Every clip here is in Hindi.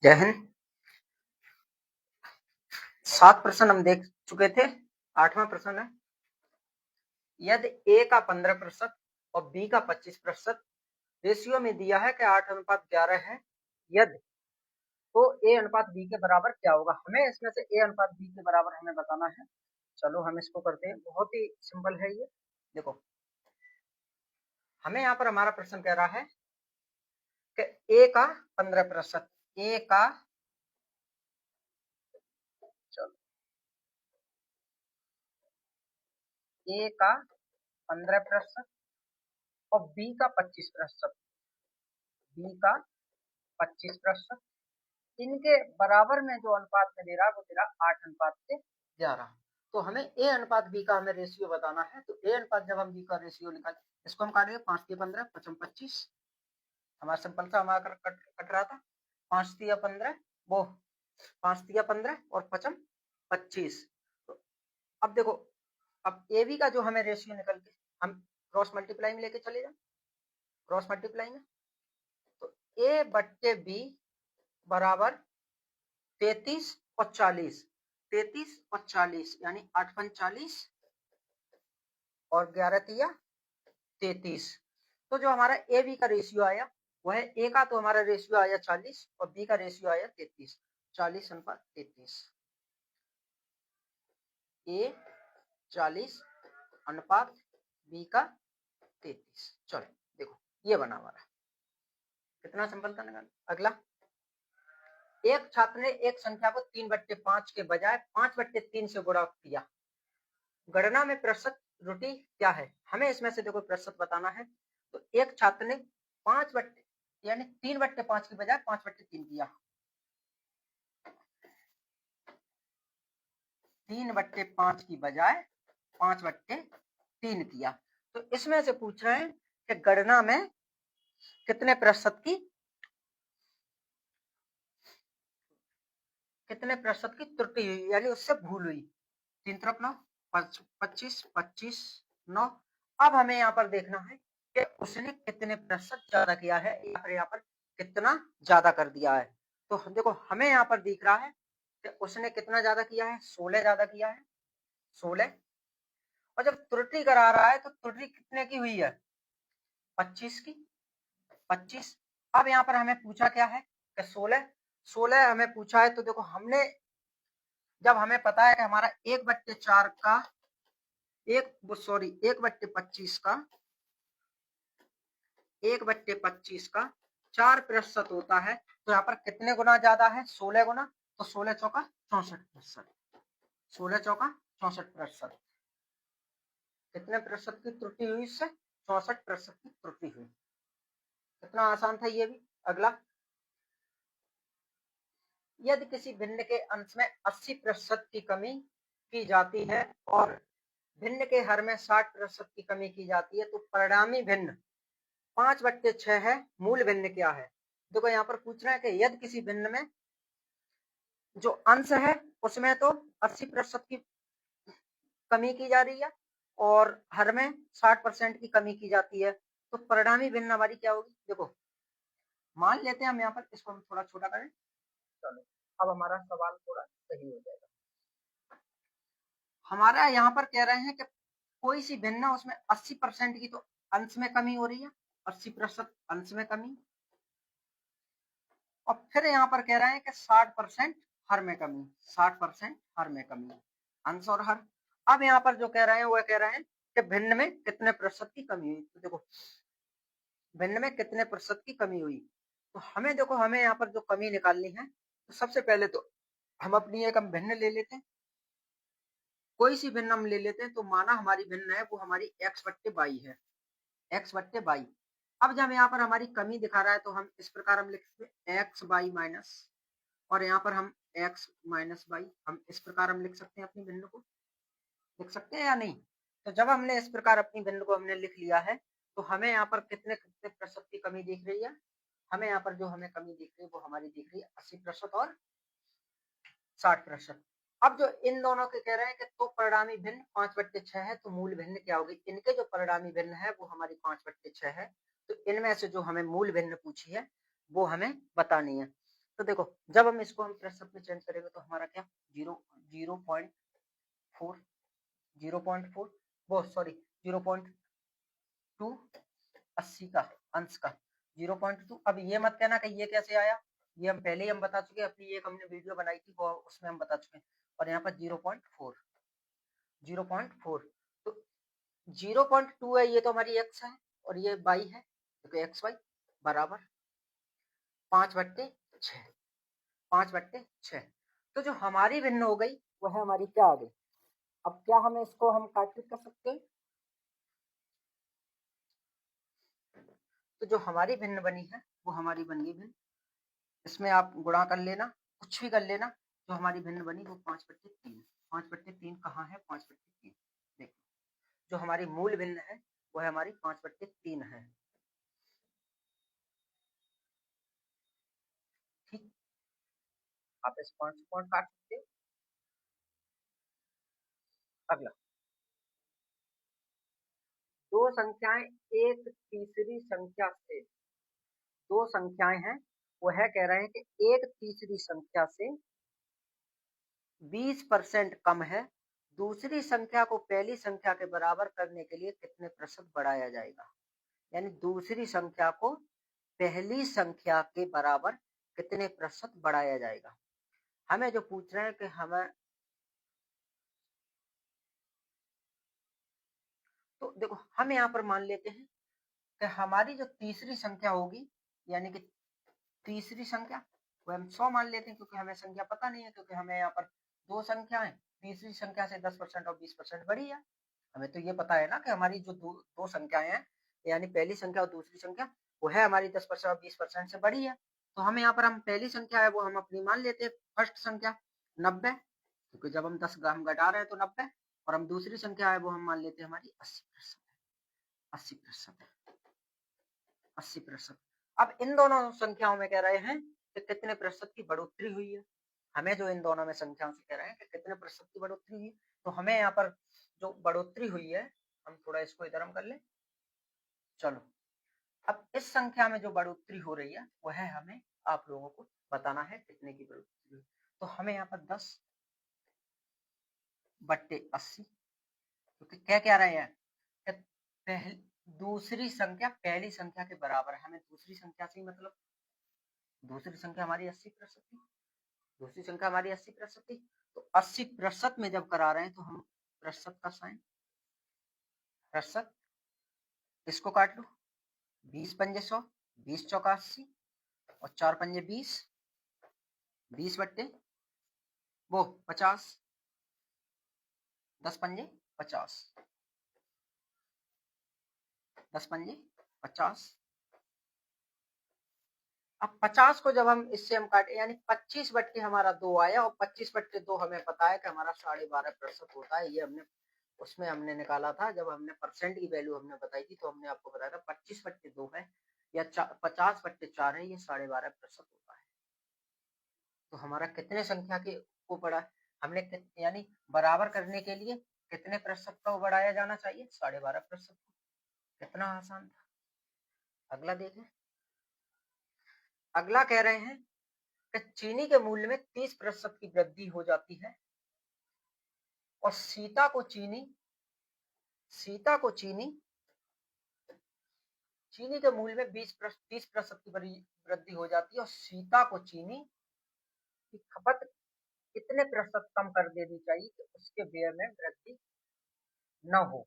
जय हिंद। 7 प्रश्न हम देख चुके थे। 8वां प्रश्न है, यदि ए का 15% और बी का 25% रेशियो में दिया है कि 8:11 है, यदि तो ए अनुपात बी के बराबर क्या होगा। हमें इसमें से ए अनुपात बी के बराबर हमें बताना है। चलो हम इसको करते हैं, बहुत ही सिंपल है ये। देखो, हमें यहाँ पर हमारा प्रश्न कह रहा है कि ए का 15%, ए का चलो ए का 15% और बी का 25%, बी का 25%, इनके बराबर में जो अनुपात में दे रहा है वो दे रहा 8:11। तो हमें ए अनुपात बी का हमें रेशियो बताना है। तो ए अनुपात जब हम बी का रेशियो निकाल, इसको हम काटेंगे 5 तिया 15, 5 25, हमारा सिंपल सा हमारा कट रहा था 5 तिया 15, वो 5 तिया 15 और 5 25। तो अब देखो, अब ए बी का जो हमें रेशियो निकल के हम क्रॉस मल्टीप्लाई में लेके चले जाए, क्रॉस मल्टीप्लाई में तो ए बट्टे बी बराबर 33 और 40, 33 और 40 यानी 8 40 और 11 तिया 33। तो जो हमारा ए बी का रेशियो आया वह है, ए का तो हमारा रेशियो आया 40 और बी का रेशियो आया 33, 40:33। ए 40 अनुपात बी का 33। चलो देखो, ये बना हमारा, कितना सिंपल था निकाल। अगला, एक छात्र ने एक संख्या को 3/5 के बजाय 5/3 से गुणा किया, गणना में प्रतिशत त्रुटि क्या है। हमें इसमें से देखो प्रतिशत बताना है। तो एक छात्र ने 3/5 की बजाय 5/3 किया, 3/5 की बजाय 5/3 किया। तो इसमें से पूछ रहे हैं कि गणना में कितने प्रतिशत की त्रुटि हुई, यानी उससे भूल हुई। 3 तरफ 9, 25 25 9। अब हमें यहाँ पर देखना है कि उसने कितने प्रतिशत ज्यादा किया है, यहाँ पर कितना ज्यादा कर दिया है। तो देखो, हमें यहाँ पर दिख रहा है कि उसने कितना ज्यादा किया है, 16 ज्यादा किया है, 16। और जब त्रुटि करा रहा है तो त्रुटि कितने की हुई है, 25 की, 25। अब यहाँ पर हमें पूछा क्या है कि 16 हमें पूछा है। तो देखो, हमने जब हमें पता है कि हमारा 1/4 का 1/25 का 1/25 का 4% होता है। तो यहाँ पर कितने गुना ज्यादा है, 16 गुना। तो 16 चौका 64%, 16 चौका 64%। कितने प्रतिशत की त्रुटि हुई इससे, 64% की त्रुटि हुई। कितना आसान था ये भी। अगला, यदि किसी भिन्न के अंश में 80% की कमी की जाती है और भिन्न के हर में 60% की कमी की जाती है, तो परिणामी भिन्न 5/6 है, मूल भिन्न क्या है। देखो, यहाँ पर पूछ रहे हैं कि यदि किसी भिन्न में जो अंश है उसमें तो 80% की कमी की जा रही है और हर में 60% की कमी की जाती है, तो परिणामी भिन्न हमारी क्या होगी। देखो, मान लेते हैं हम यहाँ पर, इसको हम थोड़ा छोटा करें। चलो, अब हमारा सवाल थोड़ा सही हो जाएगा। हमारा यहाँ पर कह रहे हैं कि कोई सी भिन्न, उसमें 80% की तो अंश में कमी हो रही है, 80% अंश में कमी, और फिर यहाँ पर कह रहे हैं कि 60% हर में कमी, 60% हर में कमी, अंश और हर। अब यहाँ पर जो कह रहे हैं वह कह रहे हैं कि भिन्न में कितने प्रतिशत की कमी हुई। तो देखो, भिन्न में कितने प्रतिशत की कमी हुई, तो हमें देखो, हमें यहाँ पर जो कमी निकालनी है, तो सबसे पहले तो हम अपनी एक हम भिन्न ले लेते हैं, कोई सी भिन्न हम ले लेते हैं। तो माना हमारी भिन्न है वो हमारी x/22 है, x/22। अब जब यहाँ पर हमारी कमी दिखा रहा है तो हम इस प्रकार हम लिख सकते हैं x/y माइनस, और यहाँ पर हम x-y, हम इस प्रकार हम लिख सकते हैं, अपनी भिन्न को लिख सकते हैं या नहीं। तो जब हमने इस प्रकार अपनी भिन्न को हमने लिख लिया है, तो हमें यहाँ पर कितने कितने प्रतिशत की कमी दिख रही है। हमें यहाँ पर जो हमें कमी दिख रही है वो हमारी दिख रही है 80% और 60%। अब जो इन दोनों के कह रहे हैं कि तो परिणामी भिन्न 5/6 है, तो मूल भिन्न क्या होगी। इनके जो परिणामी भिन्न है वो हमारी 5/6 है। तो इनमें से जो हमें मूल भिन्न पूछी है वो हमें बतानी है। तो देखो जब हम इसको हम प्रतिशत में चेंज करेंगे तो हमारा क्या 0.4 0.4 वो सॉरी 0.2 80 का अंश का 0.2। अब ये मत कहना कि ये कैसे आया, ये हम पहले ही हम बता चुके हैं, अपनी एक हमने वीडियो बनाई थी वो उसमें हम बता चुके हैं। और यहाँ पर 0.4 तो 0.2 है, ये तो हमारी x है और ये y है, तो एक्स वाई बराबर 5/6 5/6। तो जो हमारी भिन्न हो गई वो है हमारी क्या आ गई। अब क्या हमें इसको हम काटपीट कर सकते हैं, तो जो हमारी भिन्न बनी है वो हमारी बन गई भिन्न, इसमें आप गुणा कर लेना, कुछ भी कर लेना, जो हमारी भिन्न बनी वो 5/3। 5/3 कहाँ है, 5/3 देखो, जो हमारी मूल भिन्न है वो है हमारी 5/3 है। ठीक, आप इस पॉइंट से पॉइंट काट सकते हो। अगला, दो संख्याएं एक तीसरी संख्या से, दो संख्याएं हैं वो है कह रहे हैं कि एक तीसरी संख्या से 20% कम है, दूसरी संख्या को पहली संख्या के बराबर करने के लिए कितने प्रतिशत बढ़ाया जाएगा। यानी दूसरी संख्या को पहली संख्या के बराबर कितने प्रतिशत बढ़ाया जाएगा। हमें जो पूछ रहे हैं कि हमें, तो देखो हम यहाँ पर मान लेते हैं कि हमारी जो तीसरी संख्या होगी, यानी कि तीसरी संख्या वो हम 100 मान लेते हैं, क्योंकि हमें संख्या पता नहीं है, क्योंकि हमें यहाँ पर दो संख्याएं, तीसरी संख्या से 10% और 20% बड़ी है। हमें तो ये पता है ना कि हमारी जो दो संख्याएं हैं, यानी पहली संख्या और दूसरी संख्या वो है हमारी 10% और 20% से बड़ी है। तो हमें यहाँ पर हम पहली संख्या है वो हम अपनी मान लेते हैं, फर्स्ट संख्या 90, क्योंकि जब हम 10 हम घटा रहे हैं तो 90, और हम दूसरी संख्या है वो हम मान लेते हैं हमारी 80%। 80%। अब इन दोनों संख्याओं में कह रहे हैं कि कितने प्रतिशत की बढ़ोतरी हुई है। हमें जो इन दोनों में संख्याओं से कह रहे हैं कि कितने प्रतिशत की बढ़ोतरी हुई है, तो हमें यहाँ पर जो बढ़ोतरी हुई है, हम थोड़ा इसको इधर हम कर लें। चलो, अब इस संख्या में जो बढ़ोतरी हो रही है वह है हमें आप लोगों को बताना है कितने की बढ़ोतरी हुई। तो हमें यहाँ पर 10/80, क्योंकि क्या रहे हैं कि पहली दूसरी संख्या पहली संख्या के बराबर है, हमें दूसरी संख्या से मतलब दूसरी संख्या हमारी 80% थी, दूसरी संख्या हमारी 80% थी, तो 80% में जब करा रहे हैं तो हम प्रतिशत का साइन, प्रतिशत इसको काट लो, 20×100, 20×4 80 और 4×5 20 वो 50, 10×5 10×5 अब 50 को जब हम इससे हम काटे, यानी 25/2 हमारा 2 आया, और 25/2 हमें पता है कि हमारा 12.5% होता है। ये हमने उसमें हमने निकाला था, जब हमने परसेंट की वैल्यू हमने बताई थी तो हमने आपको बताया था 25/2 है या 50/4 है, ये 12.5% होता है। तो हमारा कितने संख्या के को बढ़ा हमने यानी बराबर करने के लिए कितने प्रतिशत का बढ़ाया जाना चाहिए, 12.5%। कितना आसान था। अगला देखें, अगला कह रहे हैं कि चीनी के मूल्य में 30% की वृद्धि हो जाती है और सीता को चीनी के मूल्य में 30% की वृद्धि हो जाती है, और सीता को चीनी की खपत कितने प्रतिशत कम कर देनी चाहिए कि उसके व्यय में वृद्धि न हो।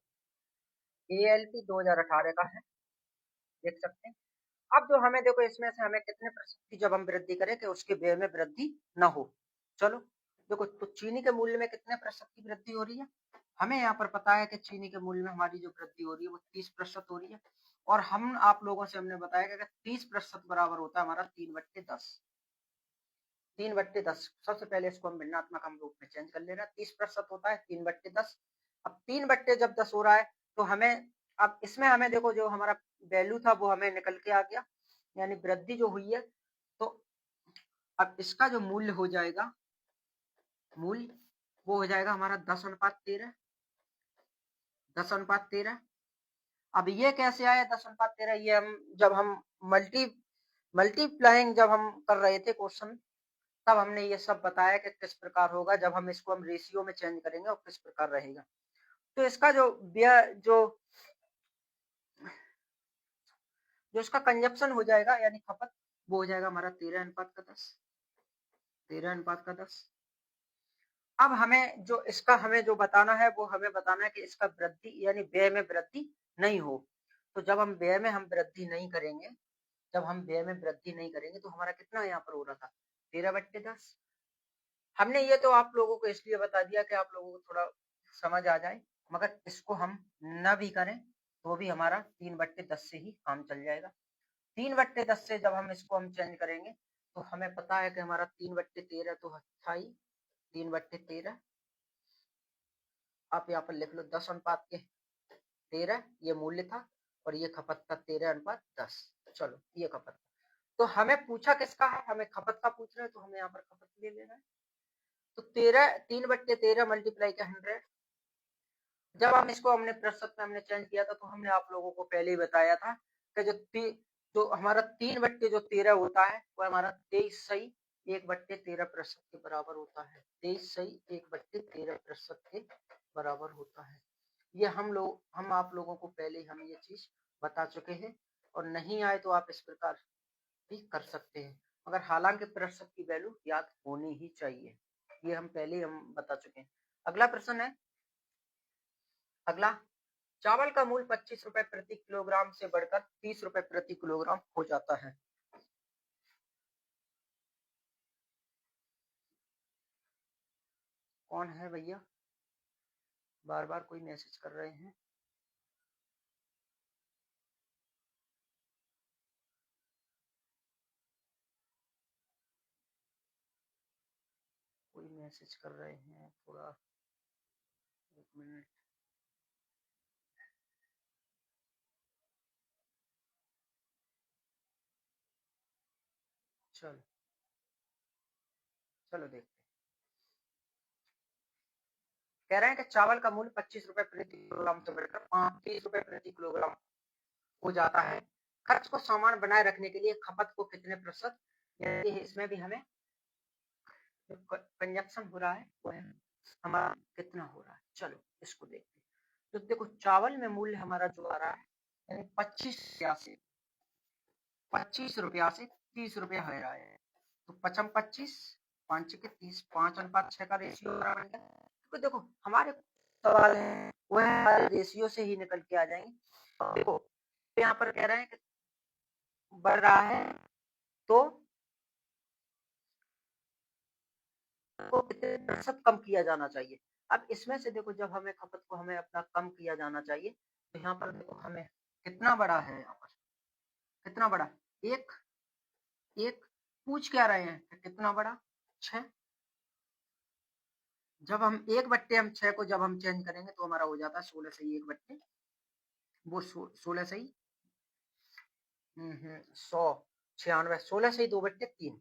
ALP 2018 का है, देख सकते हैं। अब जो हमें देखो इसमें से हमें कितने प्रतिशत की जब हम वृद्धि करें कि उसके व्यय में वृद्धि न हो। चलो देखो, तो चीनी के मूल्य में कितने प्रतिशत की वृद्धि हो रही है, हमें यहाँ पर पता है कि चीनी के मूल्य में हमारी जो वृद्धि हो रही है वो 30% हो रही है, और हम आप लोगों से हमने बताया कि 30% बराबर होता है हमारा 3/10। 3/10 सबसे पहले इसको हम भिन्नात्मक हम रूप में चेंज कर ले रहे हैं, 30% होता है 3/10। अब 3/10 हो रहा है तो हमें, अब इसमें हमें देखो जो हमारा वैल्यू था वो हमें निकल के आ गया, यानी वृद्धि जो हुई है, तो अब इसका जो मूल्य हो जाएगा, मूल्य वो हो जाएगा हमारा 10/13। 10/13। अब ये कैसे आया 10/13, ये हम जब हम मल्टीप्लाइंग जब हम कर रहे थे क्वेश्चन, तब हमने ये सब बताया कि किस प्रकार होगा जब हम इसको हम रेशियो में चेंज करेंगे और किस प्रकार रहेगा। तो इसका जो इसका कंजप्शन हो जाएगा यानी खपत, वो हो जाएगा हमारा 13:10, 13:10। अब हमें जो बताना है वो हमें बताना है कि इसका वृद्धि यानी व्यय में वृद्धि नहीं हो। तो जब हम व्यय में वृद्धि नहीं करेंगे, तो हमारा कितना यहाँ पर हो रहा था 13/10। हमने ये तो आप लोगों को इसलिए बता दिया कि आप लोगों को थोड़ा समझ आ जाए, मगर इसको हम न भी करें तो भी हमारा 3/10 से ही काम चल जाएगा। 3/10 से जब हम इसको चेंज करेंगे तो हमें पता है कि हमारा 3/13 तो था ही, 3/13 आप यहाँ पर लिख लो 10:13 ये मूल्य था और ये खपत का 13:10। चलो ये खपत, तो हमें पूछा किसका है, हमें खपत का पूछ रहे हैं तो हमें यहाँ पर खपत ले लेना है। तो 3/13 मल्टीप्लाई का 100। जब हम इसको प्रतिशत में चेंज किया था तो हमने आप लोगों को पहले ही बताया था कि जो हमारा 3/13 होता है वो हमारा 23 सही 1/13% के बराबर होता है। 23 सही 1/13% के बराबर होता है। ये हम आप लोगों को पहले हम ये चीज बता चुके हैं, और नहीं आए तो आप इस प्रकार भी कर सकते हैं, मगर हालांकि प्रतिशत की वैल्यू याद होनी ही चाहिए, ये हम पहले हम बता चुके हैं। अगला प्रश्न है, अगला, चावल का मूल्य 25 रुपए प्रति किलोग्राम से बढ़कर 30 रुपए प्रति किलोग्राम हो जाता है। कौन है भैया, बार बार कोई मैसेज कर रहे हैं। कोई मैसेज कर रहे हैं, थोड़ा 1 मिनट। चलो चलो देखते हैं। कह रहे हैं कि चावल का मूल्य 25 रुपए प्रति किलोग्राम से बढ़कर 30 रुपए प्रति किलोग्राम हो जाता है। खर्च को समान बनाए रखने के लिए खपत को कितने प्रतिशत, यानी इसमें भी हमें कंजप्शन हो रहा है वो है हमारा कितना हो रहा है। चलो इसको देखते हैं। तो देखो चावल में मूल्य हमारा जो आ रहा है यानी 25 रुपया से 30 रुपया हो रहा है। तो 25 5 के 30 5:6 का रेशियो बन गया। तो देखो हमारे सवाल है वह हमारे रेशियो से ही निकल के आ जाएंगे। देखो यहाँ पर कह रहे हैं कि बढ़ रहा है तो कितने प्रतिशत कम किया जाना चाहिए। अब इसमें से देखो जब हमें खपत को अपना कम किया जाना चाहिए, तो यहाँ पर देखो हमें कितना बड़ा है, यहाँ पर कितना बड़ा, एक एक पूछ क्या रहे हैं कितना बड़ा 6। जब हम 1/6 को जब हम चेंज करेंगे तो हमारा हो जाता है 16 सही 1/, वो 16 सही 196, 16 सही 2/3,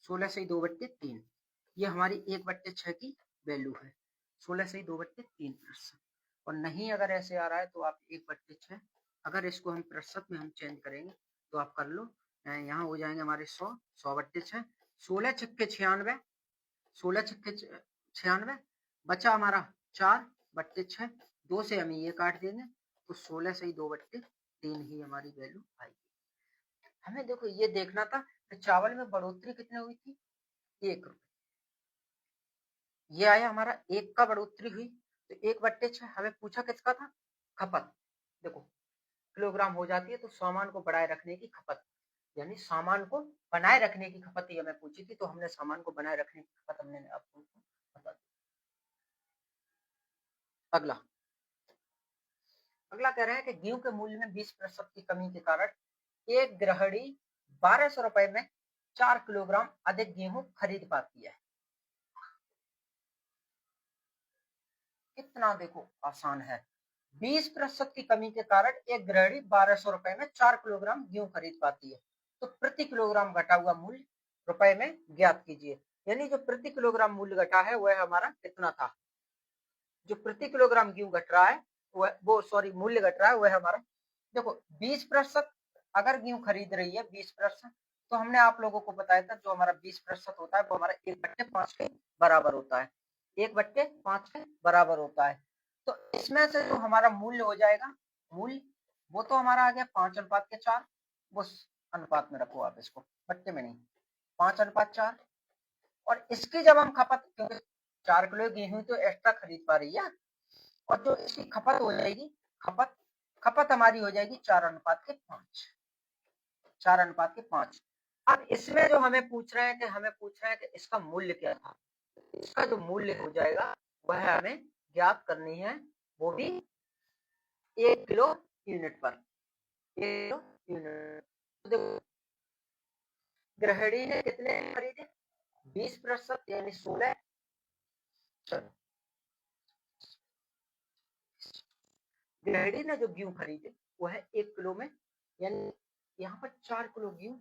16 सही 2/3, ये हमारी 1/6 की वैल्यू है। 16 सही 2/3%। और नहीं अगर ऐसे आ रहा है तो आप 1/6, अगर इसको हम प्रतिशत में चेंज करेंगे तो आप कर लो, यहाँ हो जाएंगे हमारे 100/6, 16×6 = 96, 16×6 = 96, बचा हमारा 4/6, 2 से हम ये काट देंगे तो 16 सही 2/3 ही हमारी वैल्यू आएगी। हमें देखो ये देखना था कि चावल में बढ़ोतरी कितनी हुई थी, 1 रुपये, ये आया हमारा 1 का बढ़ोतरी हुई, तो 1/6 हमें पूछा किसका था, खपत। देखो किलोग्राम हो जाती है तो सामान को बढ़ाए रखने की खपत, यानी सामान को बनाए रखने की खपत ही हमें पूछी थी, तो हमने सामान को बनाए रखने की खपत हमने आपको बता दी। अगला कह रहे हैं कि गेहूं के मूल्य में 20% की कमी के कारण एक गृहिणी 1200 रुपए में 4 किलोग्राम अधिक गेहूं खरीद पाती है। कितना देखो आसान है, 20% की कमी के कारण एक गृहिणी 1200 रुपए में 4 किलोग्राम गेहूं खरीद पाती है। तो प्रति किलोग्राम घटा हुआ मूल्य रुपए में ज्ञात कीजिए। यानी जो प्रति किलोग्राम मूल्य घटा है वह हमारा कितना था, जो प्रति किलोग्राम गेहूं घट रहा है मूल्य घट रहा है वह हमारा, देखो 20% अगर गेहूं खरीद रही है 20%, तो हमने आप लोगों को बताया था जो हमारा 20% होता है वो हमारा 1/5 के बराबर होता है, 1/5 के बराबर होता है। तो इसमें से जो हमारा मूल्य हो जाएगा, मूल्य वो तो हमारा आ गया 5:4, उस अनुपात में रखो आप इसको, बट्टे में नहीं, 5:4। और इसकी जब हम खपत, क्योंकि 4 किलो गेहूं तो एक्स्ट्रा खरीद पा रही है, और जो इसकी खपत हो जाएगी, खपत हमारी हो जाएगी 4:5, 4:5। अब इसमें जो हमें पूछ रहे हैं कि इसका मूल्य क्या था, इसका जो मूल्य हो जाएगा वह हमें ज्ञात करनी है, वो भी 1 किलो यूनिट पर, 1 किलो यूनिट। तो देखो गृहिणी ने कितने खरीदे, 20% यानी 16। चलो गृहिणी ने जो गेहूं खरीदे वो है 1 किलो में, यानी यहाँ पर 4 किलो गेहूं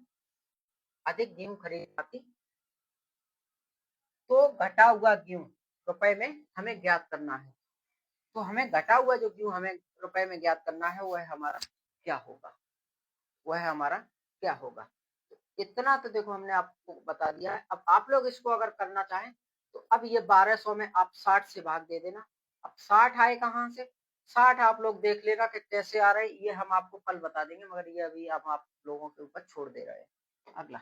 अधिक गेहूं खरीद पाती, तो घटा हुआ गेहूं रुपए में हमें ज्ञात करना है। तो हमें घटा हुआ जो गेहूं हमें रुपए में ज्ञात करना है वह हमारा क्या होगा, वह हमारा क्या होगा। तो इतना तो देखो हमने आपको बता दिया है। अब आप लोग इसको अगर करना चाहें तो अब ये 1200 में आप 60 से भाग दे देना। अब 60 आए कहाँ से, 60 आप लोग देख लेना कि कैसे आ रहे हैं, ये हम आपको कल बता देंगे, मगर ये अभी हम आप लोगों के ऊपर छोड़ दे रहे हैं। अगला,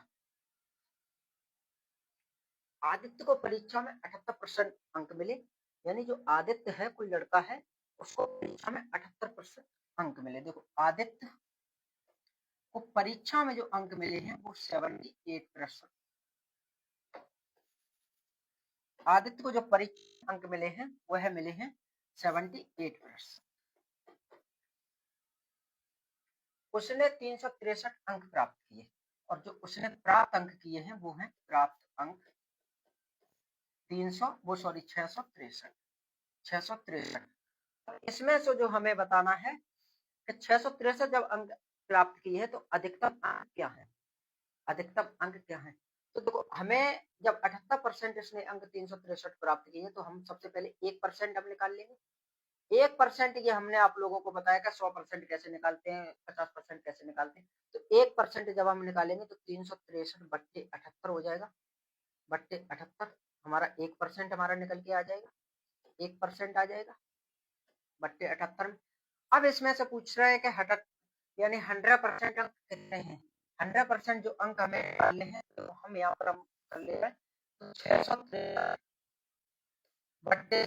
आदित्य को परीक्षा में 78% अंक मिले, यानी जो आदित्य है, कोई लड़का है, उसको परीक्षा में 78% अंक मिले। देखो आदित्य को परीक्षा में जो अंक मिले हैं वो 78%। आदित्य को जो परीक्षा अंक मिले हैं वह मिले हैं 78%। उसने 363 अंक प्राप्त किए, और जो उसने प्राप्त अंक किए हैं वो हैं प्राप्त अंक 663। इसमें से जो हमें बताना है कि 663 जब अंक प्राप्त किए हैं तो अधिकतम अंक क्या है, अधिकतम अंक क्या है। तो देखो हमें जब 78% इसने अंक 363 प्राप्त किए तो हम सबसे पहले 1% हम निकाल लेंगे। 1% ये हमने आप लोगों को बताया कि 100% कैसे निकालते हैं, 50% कैसे निकालते हैं। तो 1% जब हम निकालेंगे तो 363/78 हो जाएगा, बट्टे 78 हमारा 1% हमारा निकल के आ जाएगा, 1% आ जाएगा बट्टे 78 में। अब इसमें से पूछ रहा है कि हटक यानी 100% अंक कितने हैं, 100% जो अंक हमें निकालने हैं तो हम यहाँ पर हम कर ले रहे हैं 663 बट्टे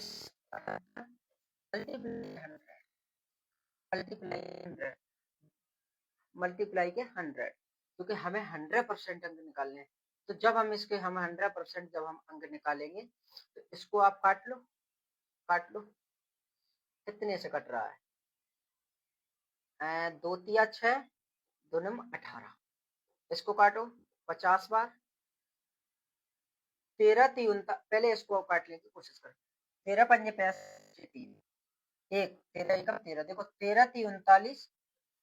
मल्टीप्लाई के 100, क्योंकि हमें 100% अंक निकालने हैं। तो जब हम इसके हम 100% जब हम अंक निकालेंगे तो इसको आप काट लो, काट लो, कितने से कट रहा है, 2 तिया 6, 2 नम 18, इसको काटो 50 बार, 13 ती 39, पहले इसको काटने की कोशिश करो, 13 पंजे 65, 1 13 एकम 13, देखो 13 ती 39,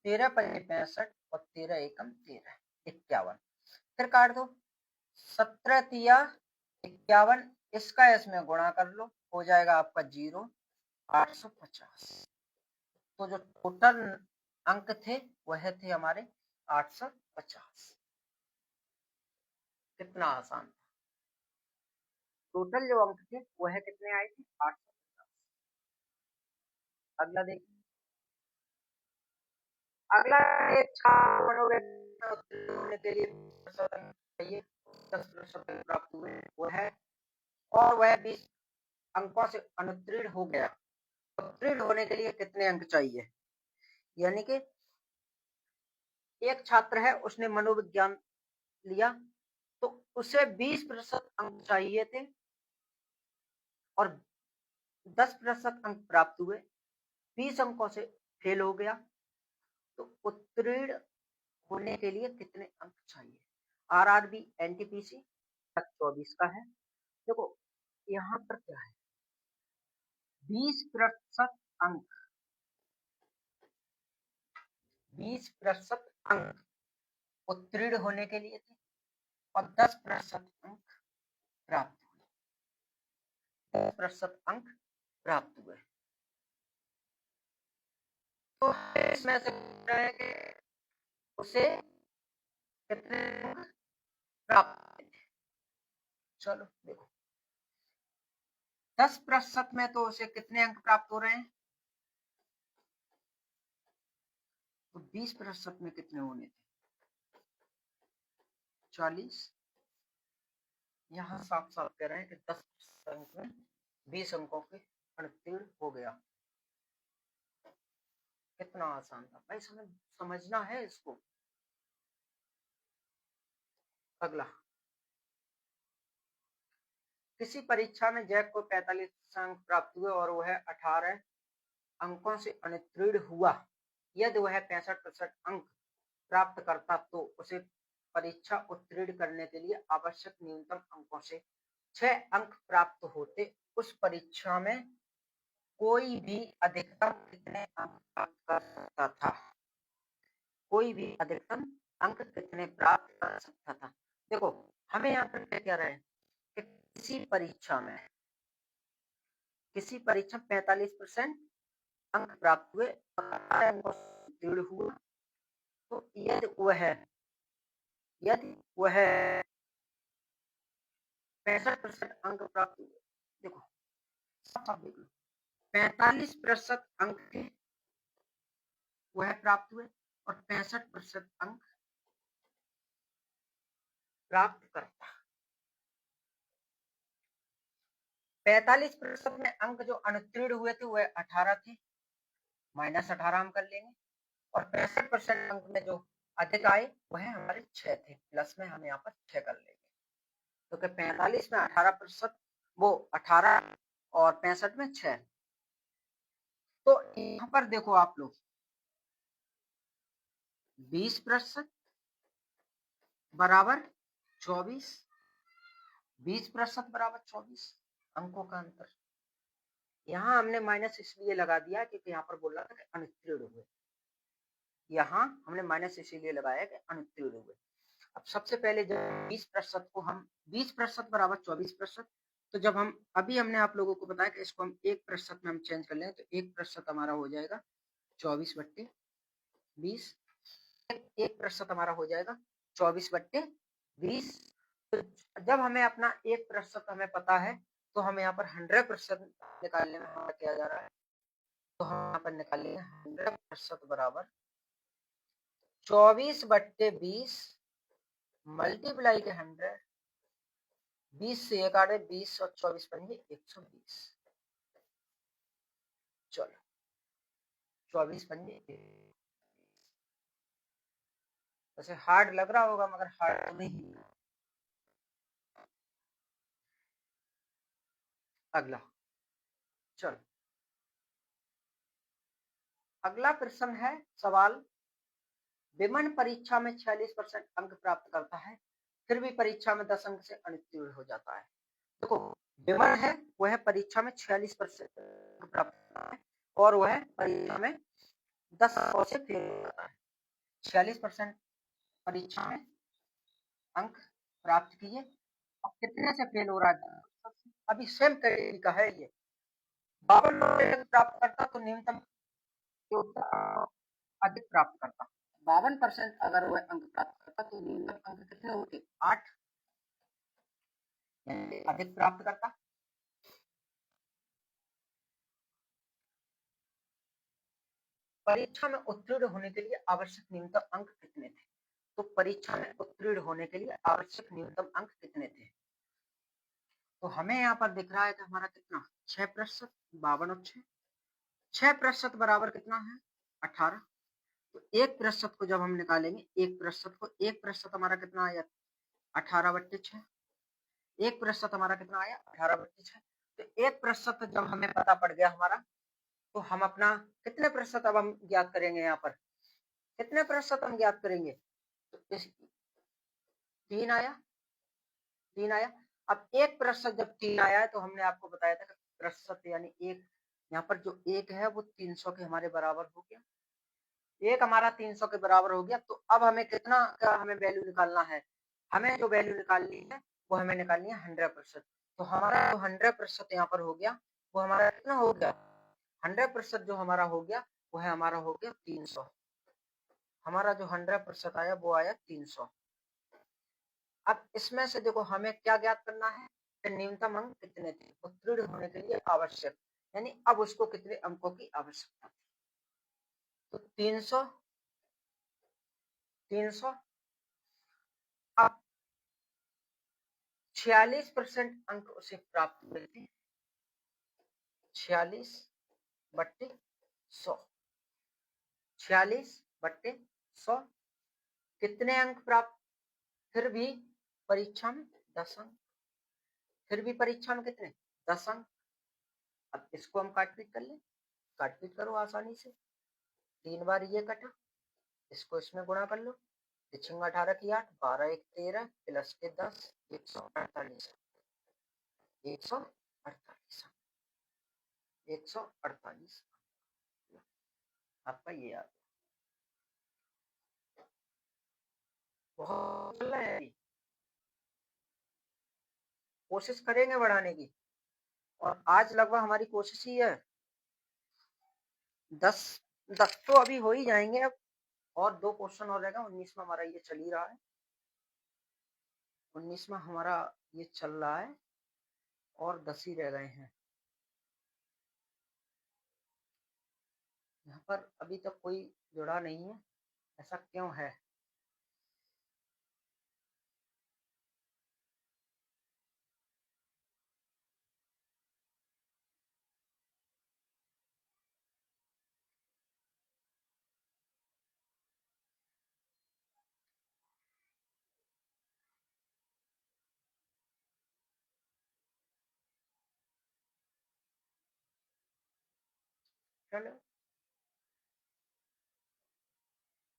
13 पंजे 65 और 13 एकम 13, 51। फिर काट दो, 17 तिया 51, इसका इसमें गुणा कर लो, हो जाएगा आपका 0, 850। तो जो टोटल अंक थे वह थे हमारे 850। कितना आसान था, टोटल जो अंक थे वह कितने आए थे, 850। अगला देखिए, अगला एक होने के लिए चाहिए 10% प्राप्त हुए वो है, और वह 20 अंकों से अनुत्तीर्ण हो गया। उत्तीर्ण होने के लिए कितने अंक चाहिए, यानी कि एक छात्र है उसने मनोविज्ञान लिया तो उसे 20% अंक चाहिए थे और 10% अंक प्राप्त हुए, 20 अंकों से फेल हो गया, तो उत्तीर्ण होने के लिए कितने अंक चाहिए। आरआरबी एनटीपीसी 24 का है। देखो यहाँ पर क्या है, 20% अंक, 20% अंक उत्तीर्ण होने के लिए थे और 10% अंक प्राप्त हुए, 10% अंक प्राप्त हुए। तो इसमें से है कि उसे कितने प्राप्त। चलो देखो 10% में तो उसे कितने अंक प्राप्त हो रहे हैं, तो 20% में कितने होने थे, 40। यहाँ साफ साफ कह रहे हैं कि 10 अंक में 20 अंकों के अनुत्तीर्ण हो गया। कितना आसान था भाई, समझना है इसको। अगला, किसी परीक्षा में जैक को 45 अंक प्राप्त हुए और वह 18 अंकों से अनुत्तीर्ण हुआ। यदि वह 65% अंक प्राप्त करता तो उसे परीक्षा उत्तीर्ण करने के लिए आवश्यक न्यूनतम अंकों से 6 अंक प्राप्त होते। उस परीक्षा में कोई भी अधिकतम कितने अंक प्राप्त कर सकता था, कोई भी अधिकतम अंक कितने प्राप्त कर सकता था। देखो हमें यहाँ पर क्या रहे हैं कि किसी परीक्षा 45% अंक प्राप्त हुए और 18 अंकों से उत्तीर्ण हुआ, तो यदि वह 65% अंक प्राप्त हुए, देखो साफ देख लो 45% अंक थे वह प्राप्त हुए और 65% अंक प्राप्त करता। 45% में अंक जो अनुत्तीर्ण हुए थे वह 18 थे, -18 हम कर लेंगे, और 65% अंक में जो अधिक आए वह हमारे 6 थे, प्लस में हम यहाँ पर 6 कर लेंगे। तो क्या 45 में 18%, वो 18 और 65 में 6। तो यहाँ पर देखो आप लोग 20% बराबर 24, 20% बराबर 24 अंकों का अंतर। यहाँ हमने माइनस इसलिए लगा दिया क्योंकि यहाँ पर बोल रहा था कि अनुत्तीर्ण हुए, यहाँ हमने माइनस इसीलिए लगाया कि अनुत्तीर्ण हुए। अब सबसे पहले जब 20% को हम 20% बराबर 24%, तो जब हम अभी हमने आप लोगों को बताया कि इसको हम 1% में हम चेंज कर लें तो 1% हमारा हो जाएगा 24/20, 1% हमारा हो जाएगा 24/20। तो जब हमें अपना 1% हमें पता है तो हम यहाँ पर 100% निकालने में हमारा क्या जा रहा है, तो हम यहाँ पर निकालेंगे 100% बराबर 24/20 मल्टीप्लाई के 100, 20 से 1 आड़े 20 और 24 बनेंगे 120। चलो 24 बनेंगे। वैसे हार्ड लग रहा होगा मगर हार्ड तो नहीं। अगला, चलो अगला प्रश्न है सवाल, विमन परीक्षा में 46% अंक प्राप्त करता है फिर भी परीक्षा में 10 अंक से अनुत्तीर्ण हो जाता है। देखो विमन है वह परीक्षा में 46% अंक प्राप्त करता है और वह परीक्षा में 10 अंकों से फेल हो जाता है। 46% परीक्षा में अंक प्राप्त किए और कितने से फेल हो रहा है, अभी सेम कैटेगरी का है ये। 52 अंक प्राप्त करता तो न्यूनतम अधिक प्राप्त करता। 52% अगर वह अंक प्राप्त करता तो न्यूनतम अंक कितने होते, 8 अधिक प्राप्त करता। परीक्षा में उत्तीर्ण होने के लिए आवश्यक न्यूनतम अंक कितने थे, तो परीक्षा में उत्तीर्ण होने के लिए आवश्यक न्यूनतम अंक कितने थे, तो हमें यहाँ पर दिख रहा है कि हमारा कितना 6%, 52 और 6% बराबर कितना है 18। तो 1% को जब हम निकालेंगे 1% हमारा कितना आया 18/6, 1% हमारा कितना आया 18/6। तो 1% जब हमें पता पड़ गया हमारा, तो हम अपना कितने प्रतिशत अब हम ज्ञात करेंगे, यहाँ पर कितने प्रतिशत हम ज्ञात करेंगे, तो 3 आया। अब 1% जब 3 आया है तो हमने आपको बताया था कि प्रतिशत यानी एक, यहाँ पर जो एक है वो 300 के हमारे बराबर हो गया, एक हमारा 300 के बराबर हो गया। तो अब हमें कितना का हमें वैल्यू निकालना है, हमें जो वैल्यू निकालनी है वो हमें निकालनी है 100%। तो हमारा जो 100% यहाँ पर हो गया वो हमारा कितना हो गया, 100% जो हमारा हो गया वो है हमारा हो गया 300। हमारा जो 100% आया वो आया 300। अब इसमें से देखो हमें क्या ज्ञात करना है कि न्यूनतम अंक कितने थे उत्तीर्ण होने के लिए आवश्यक, यानी अब उसको कितने अंकों की आवश्यकता थी। तो 300 300 अब 46% अंक उसे प्राप्त हुए थे। 46/100, 46/100 कितने अंक प्राप्त, फिर भी परीक्षा में 10 अंक, फिर भी परीक्षा में कितने 10 अंक। अब इसको हम काटपीट कर ले, काटपीट करो आसानी से, 3 बार ये कटा, इसको इसमें गुणा कर लो, 18 की 8, 12 1 13 प्लस के 10, 148, 148, 148 आपका ये आ गया। बहुत चल रहा है, कोशिश करेंगे बढ़ाने की, और आज लगभग हमारी कोशिश ही है 10 10 तो अभी हो ही जाएंगे। अब और 2 क्वेश्चन हो जाएगा, 19वां हमारा ये चल ही रहा है, 19वां हमारा ये चल रहा है और 10 ही रह गए हैं। यहाँ पर अभी तक कोई जुड़ा नहीं है, ऐसा क्यों है? चलो